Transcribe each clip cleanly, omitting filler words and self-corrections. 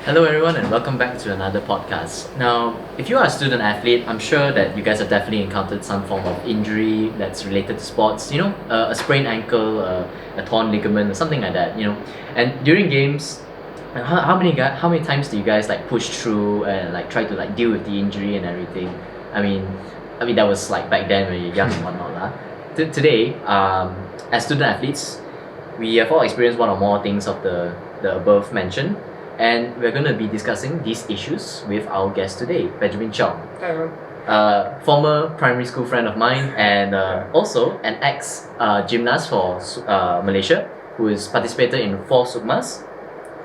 Hello, everyone, and welcome back to another podcast. Now, if you are a student athlete, I'm sure that you guys have definitely encountered some form of injury that's related to sports. A sprained ankle, a torn ligament, or something like that. And during games, how many times do you guys like push through and like try to like deal with the injury and everything? I mean, that was like back then when you're young and whatnot, lah. Today, as student athletes, we have all experienced one or more things of the above mentioned, and we're going to be discussing these issues with our guest today, Benjamin Cheong, Hi, everyone. former primary school friend of mine, and also an ex gymnast for Malaysia, who has participated in 4 Sukmas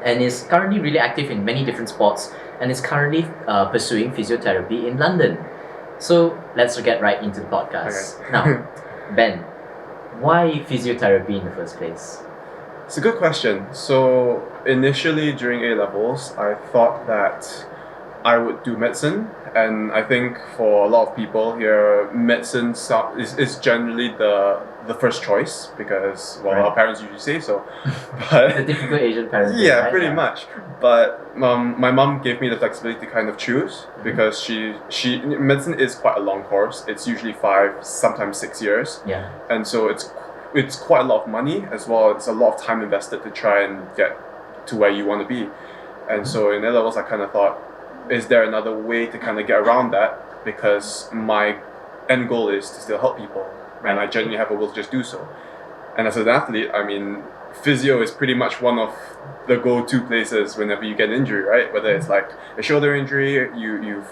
and is currently really active in many different sports and is currently pursuing physiotherapy in London. So let's get right into the podcast. Okay. Now, Ben, why physiotherapy in the first place? It's a good question. So initially during A levels, I thought that I would do medicine, and I think for a lot of people here, medicine is generally the first choice because Right. our parents usually say so. The But typical Asian parent. yeah, right? pretty much. But my mom gave me the flexibility to kind of choose because she medicine is quite a long course. It's usually 5, sometimes 6 years. Yeah. And so it's quite a lot of money as well. It's a lot of time invested to try and get to where you want to be. And so in A levels, I kind of thought, is there another way to kind of get around that? Because my end goal is to still help people, and I genuinely have a will to just do so. And as an athlete, I mean, physio is pretty much one of the go-to places whenever you get an injury, right? Whether it's like a shoulder injury, you've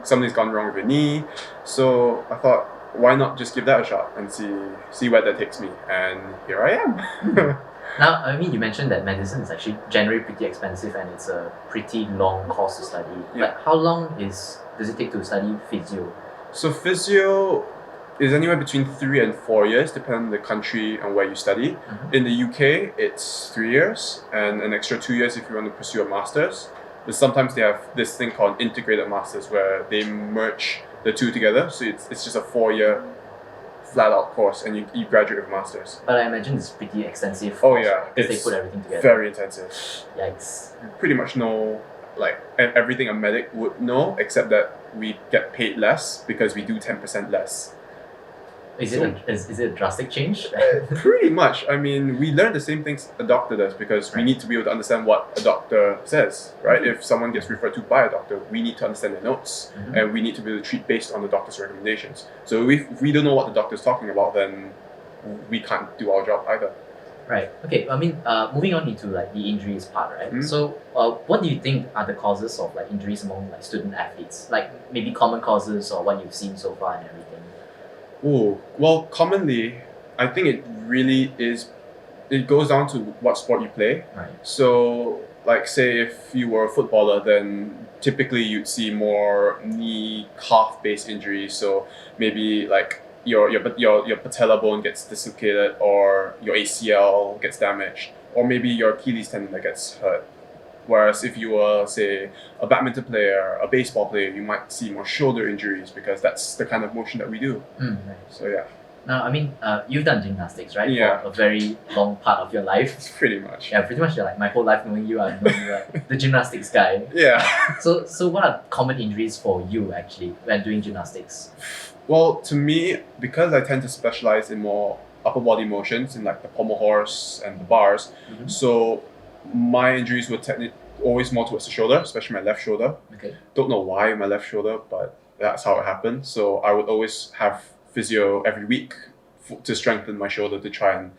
something's gone wrong with your knee. So I thought, why not just give that a shot and see where that takes me? And here I am. Now, you mentioned that medicine is actually generally pretty expensive and it's a pretty long course to study. Yeah. But how long does it take to study physio? So physio is anywhere between 3 and 4 years, depending on the country and where you study. In the UK, it's 3 years and an extra 2 years if you want to pursue a master's. But sometimes they have this thing called integrated masters where they merge the two together. So it's just a 4-year flat out course and you graduate with a master's. But I imagine it's pretty extensive. Oh yeah, because they it's put everything together. very intensive. Yikes. You pretty much know like everything a medic would know, except that we get paid less because we do 10% less. Is it a drastic change? Pretty much. I mean, we learn the same things a doctor does because we need to be able to understand what a doctor says, right? If someone gets referred to by a doctor, we need to understand their notes and we need to be able to treat based on the doctor's recommendations. So if we don't know what the doctor's talking about, then we can't do our job either. Right. Okay. Moving on into like the injuries part, right? So, what do you think are the causes of like injuries among like student athletes? Like maybe common causes or what you've seen so far and everything. Oh, well, commonly, I think it really is, it goes down to what sport you play. Right. So, like, say if you were a footballer, then typically you'd see more knee, calf-based injuries. So maybe like your patella bone gets dislocated, or your ACL gets damaged, or maybe your Achilles tendon that gets hurt. Whereas if you were, say, a badminton player, a baseball player, you might see more shoulder injuries because that's the kind of motion that we do. Right. So yeah, Now, you've done gymnastics, right? Yeah. For a very long part of your life. it's pretty much. Yeah, pretty much like my whole life knowing you, I've known you like the gymnastics guy. Yeah. So what are common injuries for you actually when doing gymnastics? Well, to me, because I tend to specialize in more upper body motions, in like the pommel horse and the bars, so my injuries were always more towards the shoulder, especially my left shoulder. Okay. Don't know why my left shoulder, but that's how it happened. So I would always have physio every week to strengthen my shoulder to try and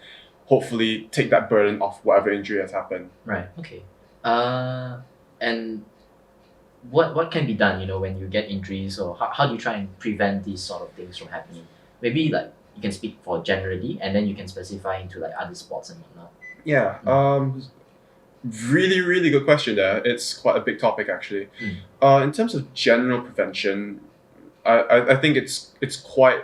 hopefully take that burden off whatever injury has happened. Right. Okay. And what can be done, when you get injuries, or how do you try and prevent these sort of things from happening? Maybe like you can speak for generally and then you can specify into like other sports and whatnot. Yeah. Really, really good question there. It's quite a big topic actually. In terms of general prevention, I think it's quite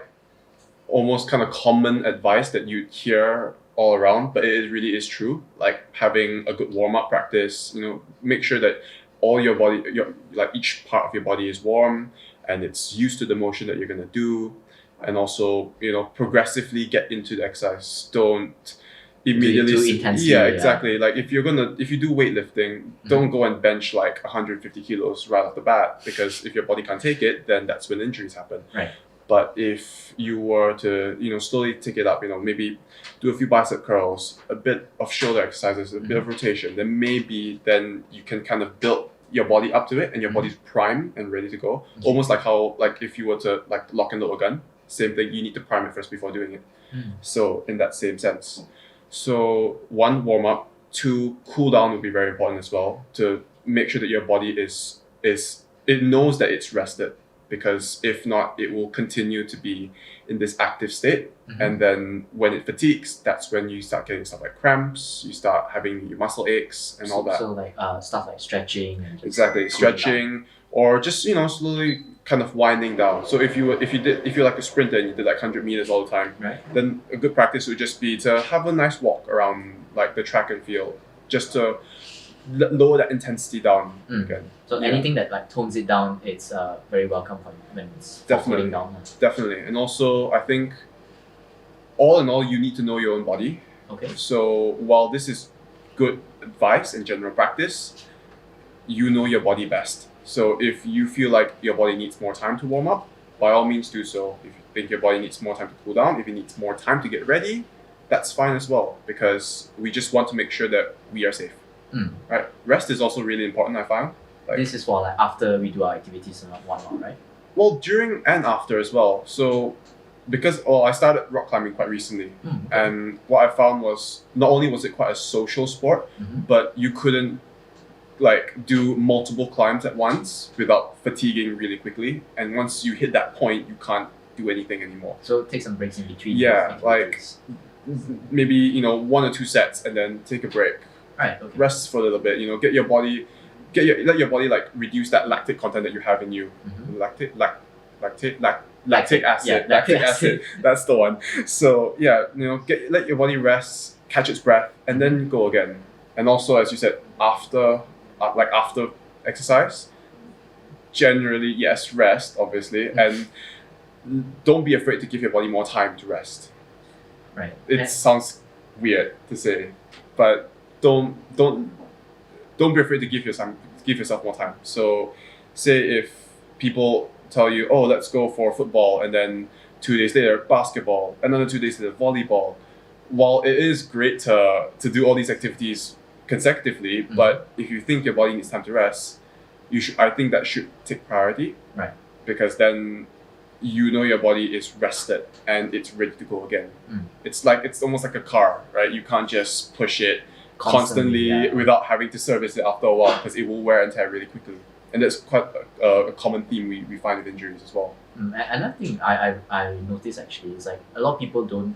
almost kind of common advice that you hear all around, but it really is true. Like having a good warm-up practice, make sure that all your body, like each part of your body is warm and it's used to the motion that you're gonna do, and also progressively get into the exercise. Don't immediately too intensely. yeah, exactly. Like if you do weightlifting, don't go and bench like 150 kilos right off the bat, because if your body can't take it, then that's when injuries happen. Right. But if you were to, slowly take it up, maybe do a few bicep curls, a bit of shoulder exercises, a bit of rotation, then you can kind of build your body up to it, and your body's primed and ready to go. Almost like how, like if you were to like lock and load a gun, same thing, you need to prime it first before doing it. So in that same sense. So one, warm up. Two, cool down would be very important as well, to make sure that your body it knows that it's rested, because if not, it will continue to be in this active state. And then when it fatigues, that's when you start getting stuff like cramps, you start having your muscle aches and all that. So like stuff like stretching and just Exactly, stretching, or just slowly kind of winding down. So if you're like a sprinter and you did like 100 meters all the time, right, then a good practice would just be to have a nice walk around like the track and field, just to lower that intensity down again. So anything that like tones it down, it's very welcome when it's cooling down. Definitely. And also I think all in all, you need to know your own body. Okay. So while this is good advice and general practice, you know your body best. So if you feel like your body needs more time to warm up, by all means do so. If you think your body needs more time to cool down, if it needs more time to get ready, that's fine as well, because we just want to make sure that we are safe. Right? Rest is also really important, I found. This is for like after we do our activities and whatnot, right? Well, during and after as well. So because I started rock climbing quite recently, and what I found was, not only was it quite a social sport, but you couldn't like do multiple climbs at once without fatiguing really quickly. And once you hit that point, you can't do anything anymore. So take some breaks in between. Yeah, like maybe 1 or 2 sets and then take a break. Right. Okay. Rest for a little bit. Let your body like reduce that lactic content that you have in you. Lactic acid. Yeah, lactic acid. That's the one. So yeah, let your body rest, catch its breath, and then go again. And also, as you said, after exercise, generally, yes, rest, obviously, and don't be afraid to give your body more time to rest. Right. It sounds weird to say, but don't be afraid to give yourself more time. So, say if people tell you, oh, let's go for football, and then 2 days later basketball, another 2 days later volleyball. While it is great to do all these activities consecutively, but if you think your body needs time to rest, I think that should take priority. Right. Because then your body is rested and it's ready to go again. It's almost like a car, right? You can't just push it constantly without having to service it after a while, because it will wear and tear really quickly. And that's quite a common theme we find with injuries as well. Another thing I noticed actually is like a lot of people don't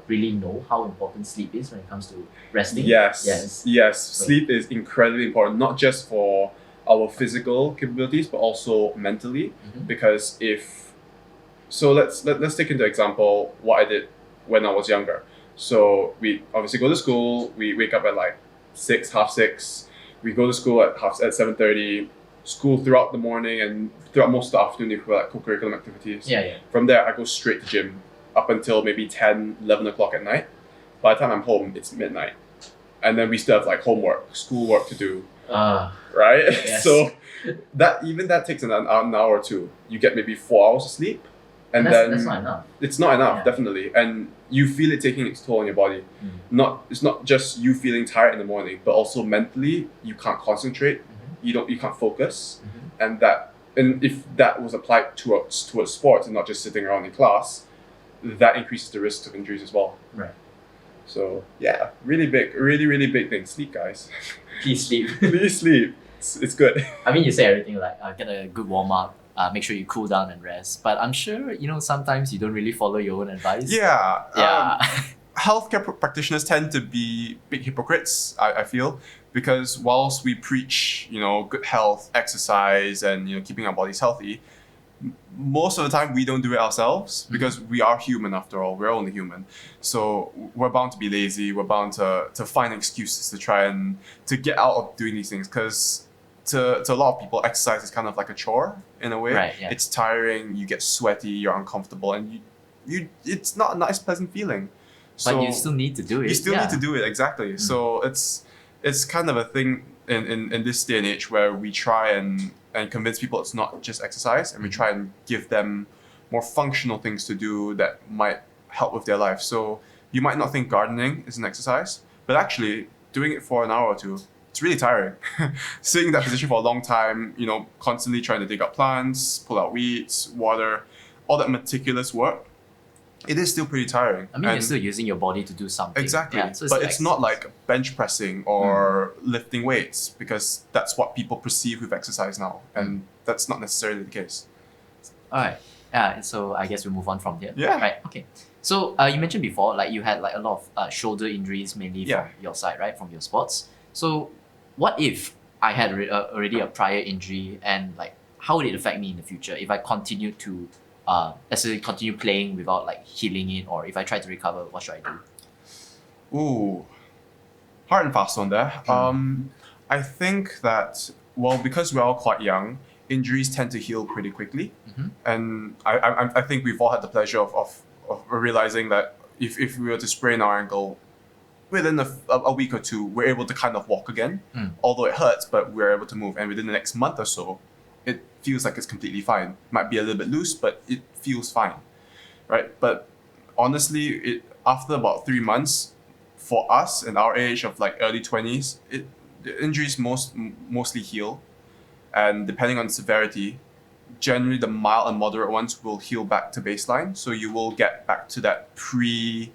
really know how important sleep is when it comes to resting. Yes. So, sleep is incredibly important, not just for our physical capabilities, but also mentally. Because let's take into example what I did when I was younger. So we obviously go to school. We wake up at like 6:30. We go to school at 7:30. School throughout the morning and throughout most of the afternoon if we're like co-curriculum activities. From there, I go straight to gym up until maybe 10, 11 o'clock at night. By the time I'm home, it's midnight. And then we still have like homework, schoolwork to do. Right? Yes. So that takes an hour or two. You get maybe 4 hours of sleep. And that's not enough. It's not enough, definitely. And you feel it taking its toll on your body. It's not just you feeling tired in the morning, but also mentally you can't concentrate. You can't focus. And if that was applied towards sports and not just sitting around in class, that increases the risk of injuries as well. Right. So yeah, really big thing. Sleep, guys. Please sleep. Please sleep. It's good. I mean, you say everything like get a good warm up, make sure you cool down and rest. But I'm sure sometimes you don't really follow your own advice. Yeah. Healthcare practitioners tend to be big hypocrites, I feel, because whilst we preach, good health, exercise, and keeping our bodies healthy, most of the time we don't do it ourselves, because we are human after all. We're only human, so we're bound to be lazy. We're bound to find excuses to try and to get out of doing these things, because to a lot of people, exercise is kind of like a chore in a way. Right, yeah. It's tiring. You get sweaty. You're uncomfortable, and you it's not a nice, pleasant feeling. So but you still need to do it. you still yeah. need to do it, exactly. So it's kind of a thing in this day and age where we try and convince people it's not just exercise, and we try and give them more functional things to do that might help with their life. So you might not think gardening is an exercise, but actually doing it for an hour or two, it's really tiring. Sitting in that position for a long time, constantly trying to dig up plants, pull out weeds, water, all that meticulous work, it is still pretty tiring. I mean, you're still using your body to do something. Exactly. Yeah, so But it's not like bench pressing or lifting weights, because that's what people perceive with exercise now. And that's not necessarily the case. Alright. Yeah, so I guess we'll move on from here. Yeah. Right, okay. So you mentioned before, like you had like a lot of shoulder injuries mainly from your side, right? From your sports. So what if I had already a prior injury, and like how would it affect me in the future if I continued to necessarily continue playing without like healing it, or if I try to recover, what should I do? Ooh, hard and fast on there. I think that, well, because we're all quite young, injuries tend to heal pretty quickly. And I think we've all had the pleasure of realizing that if we were to sprain our ankle, within a week or two, we're able to kind of walk again. Although it hurts, but we're able to move. And within the next month or so, it feels like it's completely fine. Might be a little bit loose, but it feels fine, right? But honestly, after about 3 months, for us in our age of like early 20s, the injuries mostly heal. And depending on severity, generally the mild and moderate ones will heal back to baseline. So you will get back to that pre-injury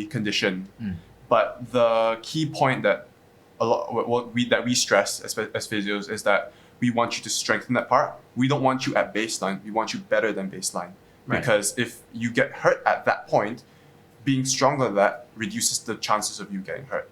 condition. But the key point that we stress as physios is that we want you to strengthen that part. We don't want you at baseline. We want you better than baseline. Right. Because if you get hurt at that point, being stronger than that reduces the chances of you getting hurt.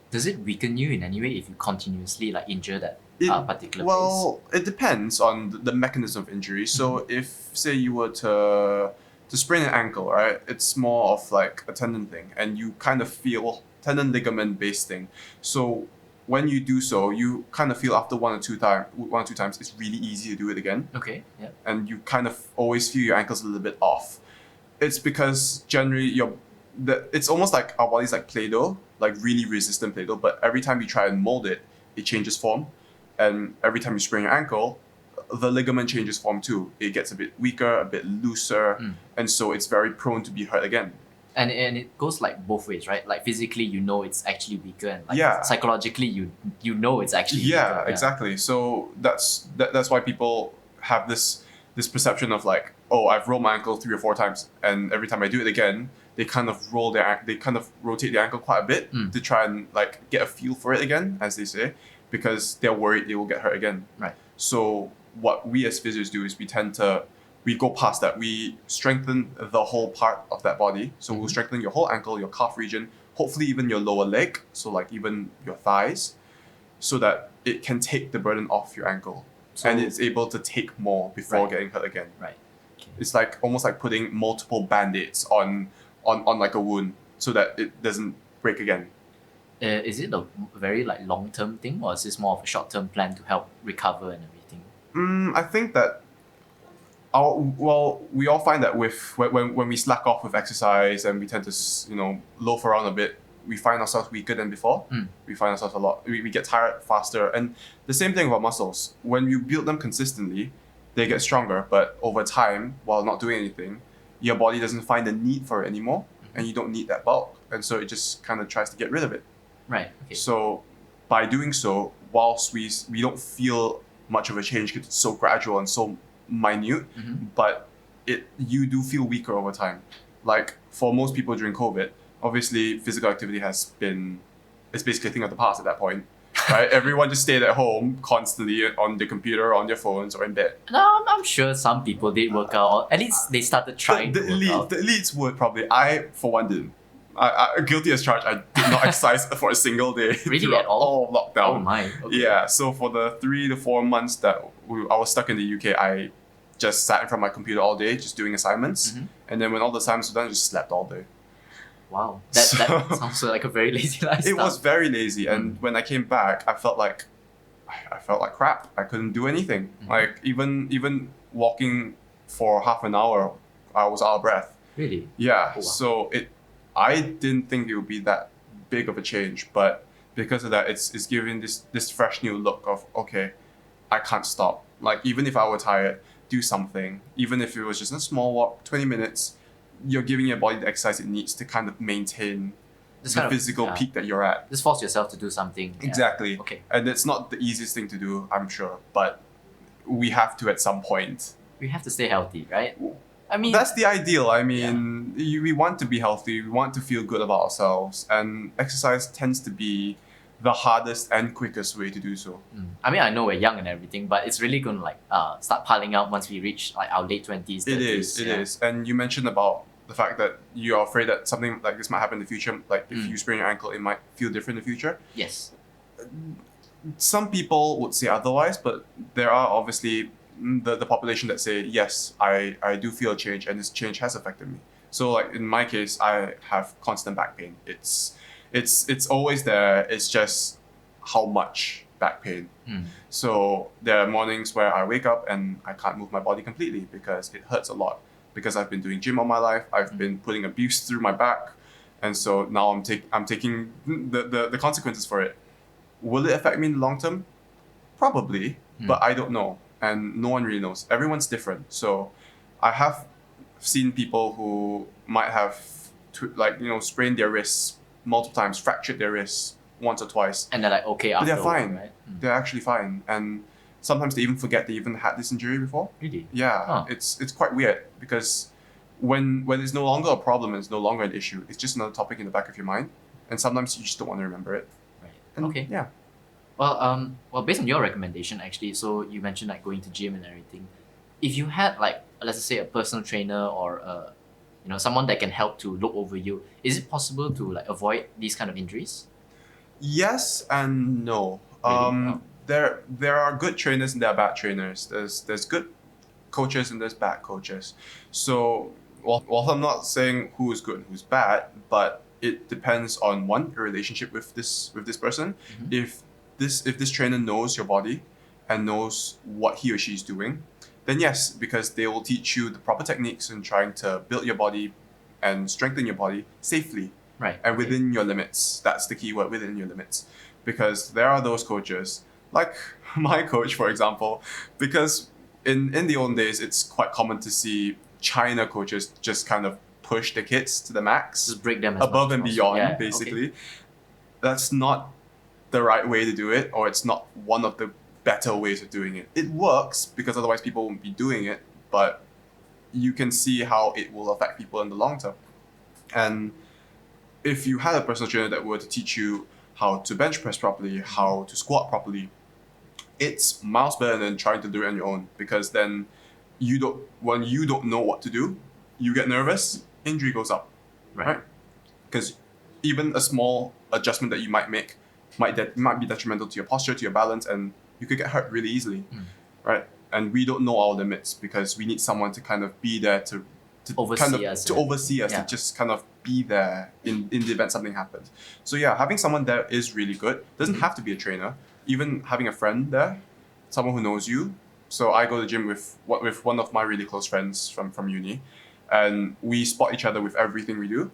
Does it weaken you in any way if you continuously like injure that particular place? Well, it depends on the mechanism of injury. So if, say, you were to sprain an ankle, right, it's more of like a tendon thing, and you kind of feel tendon ligament based thing. So when you do so, you kind of feel after one or two times, it's really easy to do it again. Okay, yeah. And you kind of always feel your ankles a little bit off. It's because generally it's almost like our body's like Play-Doh, like really resistant Play-Doh, but every time you try and mold it, it changes form. And every time you sprain your ankle, the ligament changes form too. It gets a bit weaker, a bit looser, and so it's very prone to be hurt again. And it goes like both ways, right? Like physically, it's actually weaker, and like psychologically, it's actually weaker. Yeah, exactly. So that's why people have this perception of like, oh, I've rolled my ankle 3 or 4 times, and every time I do it again, they kind of rotate their ankle quite a bit to try and like get a feel for it again, as they say, because they're worried they will get hurt again. Right. So what we as physios do is we go past that. We strengthen the whole part of that body. So we'll strengthen your whole ankle, your calf region, hopefully even your lower leg, so like even your thighs, so that it can take the burden off your ankle. And it's able to take more before getting hurt again. Right. Okay. It's like almost like putting multiple band-aids on like a wound so that it doesn't break again. Is it a very like long-term thing, or is this more of a short-term plan to help recover and everything? I think that we all find that when we slack off with exercise and we tend to loaf around a bit, we find ourselves weaker than before. We find ourselves we get tired faster. And the same thing with our muscles. When you build them consistently, they get stronger, but over time, while not doing anything, your body doesn't find the need for it anymore, and you don't need that bulk, and so it just kind of tries to get rid of it. Right. Okay. So by doing so, whilst we don't feel much of a change because it's so gradual and so minute, but you do feel weaker over time. Like for most people during COVID, obviously physical activity it's basically a thing of the past at that point, right? Everyone just stayed at home constantly on their computer, on their phones, or in bed. No, I'm sure some people did work out, or at least they started trying the elites would probably. I, for one, didn't. I guilty as charged. I did not exercise for a single day. Really, at all? Of lockdown. Oh my. Okay. Yeah. So for the 3 to 4 months that I was stuck in the UK, I just sat in front of my computer all day, just doing assignments, and then when all the assignments were done, I just slept all day. Wow, that sounds like a very lazy lifestyle. It was very lazy, and when I came back, I felt like crap. I couldn't do anything. Like even walking for half an hour, I was out of breath. Really? Yeah. Oh, wow. So I didn't think it would be that big of a change, but because of that, it's giving this fresh new look of, okay, I can't stop. Like, even if I were tired, do something. Even if it was just a small walk, 20 minutes, you're giving your body the exercise it needs to kind of maintain the physical peak that you're at. Just force yourself to do something. Exactly. Okay. And it's not the easiest thing to do, I'm sure, but we have to at some point. We have to stay healthy, right? I mean, that's the ideal. I mean, we want to be healthy, we want to feel good about ourselves, and exercise tends to be the hardest and quickest way to do so. I mean, I know we're young and everything, but it's really going to start piling up once we reach like our late 20s, 30s. It is. And you mentioned about the fact that you're afraid that something like this might happen in the future. Like if you sprain your ankle, it might feel different in the future. Yes. Some people would say otherwise, but there are obviously the population that say, yes, I do feel a change, and this change has affected me. So like in my case, I have constant back pain. It's always there. It's just how much back pain. So there are mornings where I wake up and I can't move my body completely because it hurts a lot. Because I've been doing gym all my life, I've been putting abuse through my back, and so now I'm taking the consequences for it. Will it affect me in the long term? Probably, but I don't know, and no one really knows. Everyone's different. So I have seen people who might have sprained their wrists multiple times, fractured their wrists once or twice, and they're like, okay, but they're fine. Right? They're actually fine, and sometimes they even forget they even had this injury before. Really? Yeah, it's quite weird because when it's no longer a problem, it's no longer an issue. It's just another topic in the back of your mind, and sometimes you just don't want to remember it. Right. And okay. Yeah. Well, based on your recommendation, actually, so you mentioned like going to gym and everything. If you had like, let's just say, a personal trainer or someone that can help to look over you, is it possible to like avoid these kind of injuries? Yes and no. Really? There are good trainers and there are bad trainers. There's good coaches and there's bad coaches. So while I'm not saying who is good and who's bad, but it depends on one, your relationship with this person. If this trainer knows your body and knows what he or she is doing, then yes, because they will teach you the proper techniques in trying to build your body and strengthen your body safely. Right. And within your limits. That's the key word, within your limits. Because there are those coaches, like my coach, for example, because in the olden days, it's quite common to see China coaches just kind of push the kids to the max. Just break them as above much and as beyond, possible. basically. Okay. That's not the right way to do it, or it's not one of the better ways of doing it. It works because otherwise people won't be doing it, but you can see how it will affect people in the long term. And if you had a personal trainer that were to teach you how to bench press properly, how to squat properly, it's miles better than trying to do it on your own, because then when you don't know what to do, you get nervous, injury goes up, right? Because even a small adjustment that you might make might be detrimental to your posture, to your balance, and you could get hurt really easily, right? And we don't know our limits because we need someone to kind of be there to oversee us, to just kind of be there in the event something happens. So yeah, having someone there is really good. Doesn't have to be a trainer. Even having a friend there, someone who knows you. So I go to the gym with one of my really close friends from uni, and we spot each other with everything we do.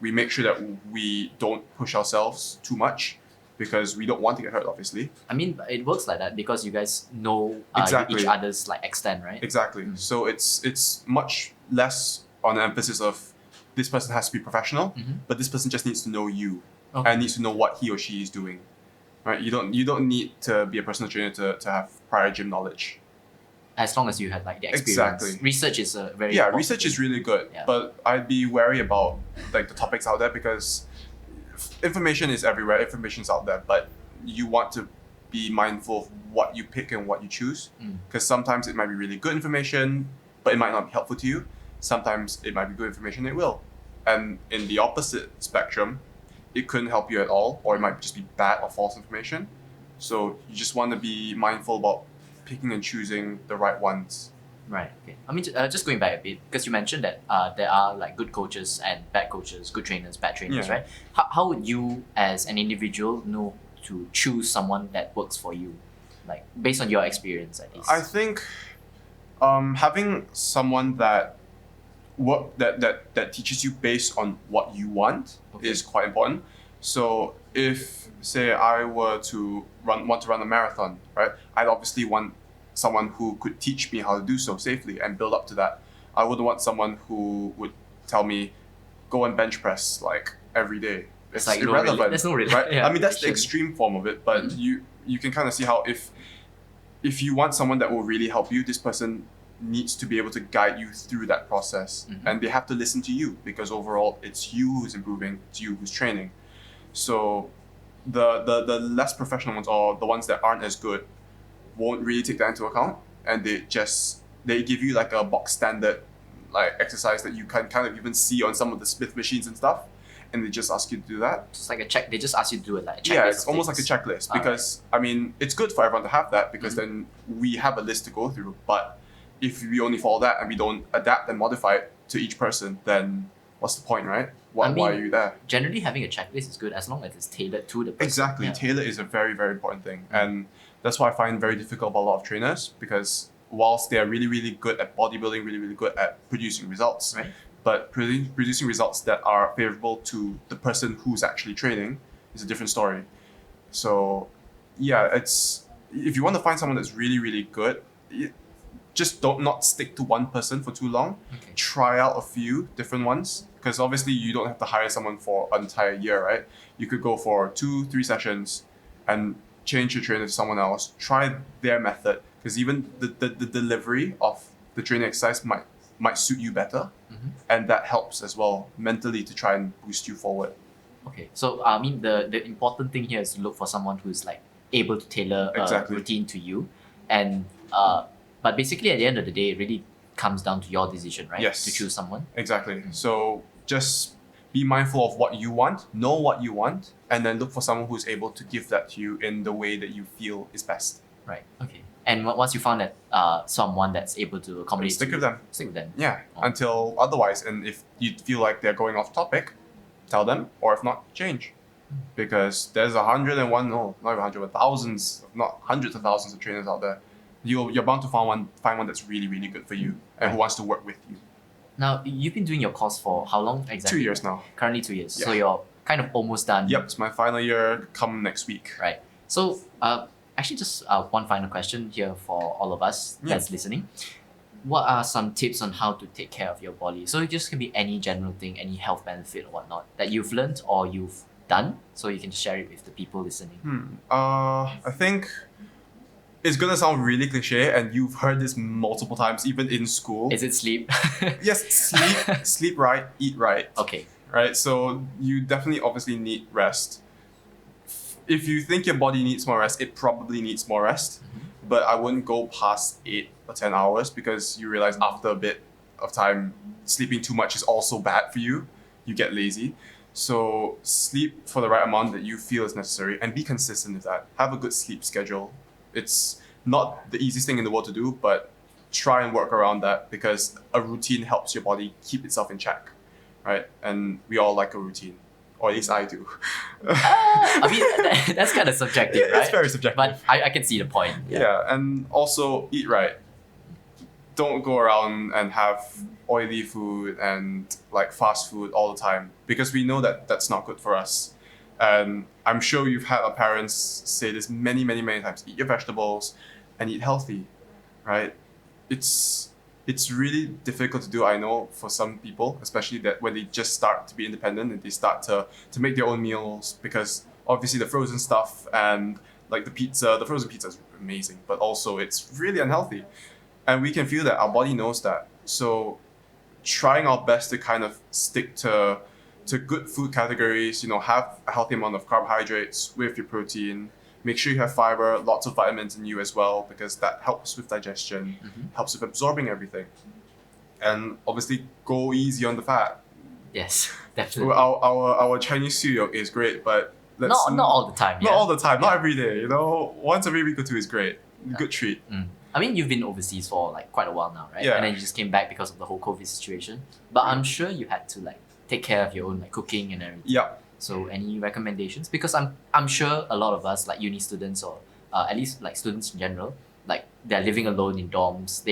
We make sure that we don't push ourselves too much because we don't want to get hurt, obviously. I mean, it works like that because you guys know Exactly. each other's like extent, right? Exactly. So it's much less on the emphasis of this person has to be professional, but this person just needs to know you and needs to know what he or she is doing, right? You don't need to be a personal trainer to have prior gym knowledge. As long as you had like the experience. Exactly. Research is a very Research is really good, but I'd be wary about like the topics out there because information is everywhere. Information's out there, but you want to be mindful of what you pick and what you choose, because sometimes it might be really good information, but it might not be helpful to you. Sometimes it might be good information, it will. And in the opposite spectrum, it couldn't help you at all, or it might just be bad or false information. So you just want to be mindful about picking and choosing the right ones. Right. Okay. I mean, just going back a bit, because you mentioned that there are like good coaches and bad coaches, good trainers, bad trainers, right? How would you, as an individual, know to choose someone that works for you, like based on your experience, at least? I think having someone that work that teaches you based on what you want is quite important. So if say I were to want to run a marathon, right? I'd obviously want someone who could teach me how to do so safely and build up to that. I wouldn't want someone who would tell me go and bench press like every day. It's like irrelevant. There's no really, right? yeah, I mean that's the extreme form of it, but you can kind of see how if you want someone that will really help you, this person needs to be able to guide you through that process, and they have to listen to you because overall it's you who's improving, it's you who's training. So the less professional ones or the ones that aren't as good won't really take that into account, and they give you like a box standard like exercise that you can kind of even see on some of the Smith machines and stuff, and they just ask you to do that. It's like a check. They just ask you to do it like a checklist. Yeah, it's almost like a checklist because I mean it's good for everyone to have that because then we have a list to go through. But if we only follow that and we don't adapt and modify it to each person, then what's the point, right? Why are you there? Generally, having a checklist is good as long as it's tailored to the person. Exactly, tailor is a very, very important thing, and that's why I find very difficult about a lot of trainers because whilst they are really, really good at bodybuilding, really, really good at producing results, right? But producing results that are favorable to the person who's actually training is a different story. So, yeah, it's if you want to find someone that's really, really good, just don't not stick to one person for too long. Okay. Try out a few different ones because obviously you don't have to hire someone for an entire year, right? You could go for 2-3 sessions and change your trainer to someone else. Try their method because even the delivery of the training exercise might suit you better, and that helps as well mentally to try and boost you forward. Okay, so I mean the important thing here is to look for someone who's like able to tailor a routine to you, and but basically at the end of the day, it really comes down to your decision, right? Yes. To choose someone. Exactly. So just be mindful of what you want, know what you want, and then look for someone who's able to give that to you in the way that you feel is best. Right. Okay. And once you found that someone that's able to accommodate, stick with them. Stick with them. Yeah. Until otherwise, and if you feel like they're going off topic, tell them, or if not, change. Because there's 101, no, not even 100, but thousands, not hundreds of thousands of trainers out there. You're bound to find one that's really, really good for you and who wants to work with you. Now, you've been doing your course for how long exactly? 2 years now. Currently 2 years. Yeah. So you're kind of almost done. Yep, it's my final year come next week. Right. So actually just one final question here for all of us that's listening. What are some tips on how to take care of your body? So it just can be any general thing, any health benefit or whatnot that you've learned or you've done, so you can share it with the people listening. I think it's gonna sound really cliche, and you've heard this multiple times, even in school. Is it sleep? Yes, sleep right, eat right. Okay. Right, so you definitely obviously need rest. If you think your body needs more rest, it probably needs more rest. But I wouldn't go past 8 or 10 hours because you realize after a bit of time, sleeping too much is also bad for you. You get lazy. So sleep for the right amount that you feel is necessary and be consistent with that. Have a good sleep schedule. It's not the easiest thing in the world to do, but try and work around that because a routine helps your body keep itself in check, right? And we all like a routine, or at least I do. I mean, that's kind of subjective, right? It's very subjective. But I can see the point. Yeah, and also eat right. Don't go around and have oily food and like fast food all the time because we know that that's not good for us. And I'm sure you've had our parents say this many, many, many times. Eat your vegetables and eat healthy, right? It's really difficult to do, I know, for some people, especially that when they just start to be independent and they start to make their own meals because obviously the frozen stuff and like the frozen pizza is amazing, but also it's really unhealthy. And we can feel that, our body knows that. So trying our best to kind of stick to good food categories, have a healthy amount of carbohydrates with your protein. Make sure you have fiber, lots of vitamins in you as well, because that helps with digestion, helps with absorbing everything. And obviously, go easy on the fat. Yes, definitely. Our Chinese cereal is great, but not all the time. Not all the time, not every day. Once every week or two is great. Good treat. I mean, you've been overseas for like quite a while now, right? Yeah. And then you just came back because of the whole COVID situation. But I'm sure you had to like take care of your own like cooking and everything. Yeah. So any recommendations? Because I'm sure a lot of us, like uni students or at least like students in general, like they're living alone in dorms.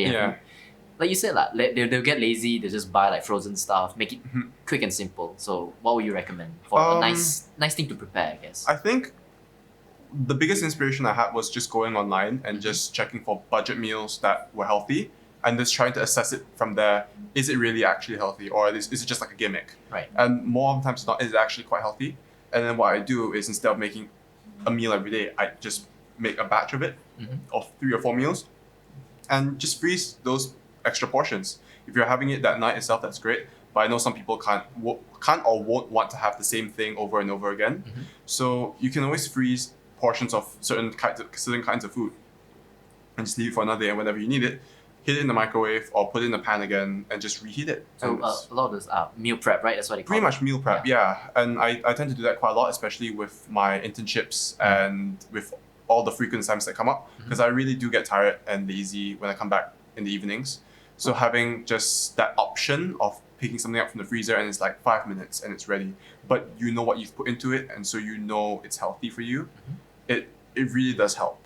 like you said, like, they'll get lazy, they just buy like frozen stuff, make it quick and simple. So what would you recommend for a nice thing to prepare, I guess? I think the biggest inspiration I had was just going online and just checking for budget meals that were healthy and just trying to assess it from there. Is it really actually healthy, or is it just like a gimmick? Right. And more often times than not, is it actually quite healthy? And then what I do is, instead of making a meal every day, I just make a batch of it, of 3 or 4 meals, and just freeze those extra portions. If you're having it that night itself, that's great. But I know some people can't or won't want to have the same thing over and over again. So you can always freeze portions of certain kinds of food and just leave it for another day, and whenever you need it, hit it in the microwave or put it in the pan again and just reheat it. So a lot of this meal prep, right? That's what they call pretty it. much meal prep, yeah. And I tend to do that quite a lot, especially with my internships and with all the frequent times that come up, because I really do get tired and lazy when I come back in the evenings. So having just that option of picking something up from the freezer and it's like 5 minutes and it's ready, but you know what you've put into it, and so you know it's healthy for you, it really does help.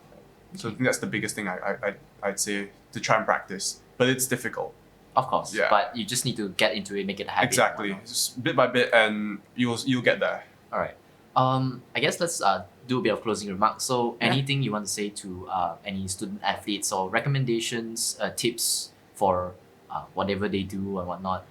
So I think that's the biggest thing I'd say to try and practice, but it's difficult. Of course, Yeah. but you just need to get into it, make it a habit. Exactly, just bit by bit, and you'll get there. All right. I guess let's do a bit of closing remarks. So anything you want to say to any student athletes, or recommendations, tips for whatever they do and whatnot?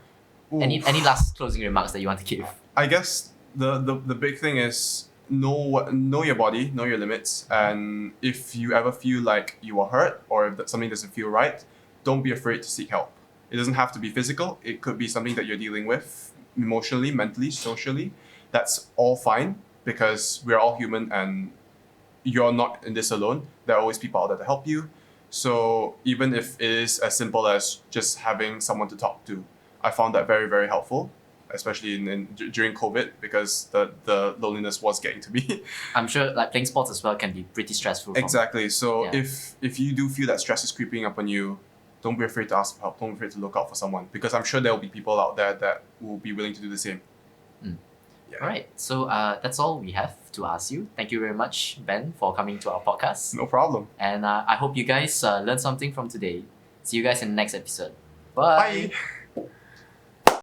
Any last closing remarks that you want to give? I guess the big thing is know your body, know your limits, and if you ever feel like you are hurt or if something doesn't feel right, don't be afraid to seek help. It doesn't have to be physical. It could be something that you're dealing with emotionally, mentally, socially. That's all fine, because we're all human and you're not in this alone. There are always people out there to help you. So even if it is as simple as just having someone to talk to, I found that very, very helpful, especially during COVID, because the loneliness was getting to me. I'm sure like playing sports as well can be pretty stressful. Exactly. So if you do feel that stress is creeping up on you, don't be afraid to ask for help. Don't be afraid to look out for someone, because I'm sure there will be people out there that will be willing to do the same. Yeah. All right. So that's all we have to ask you. Thank you very much, Ben, for coming to our podcast. No problem. And I hope you guys learned something from today. See you guys in the next episode. Bye. Bye.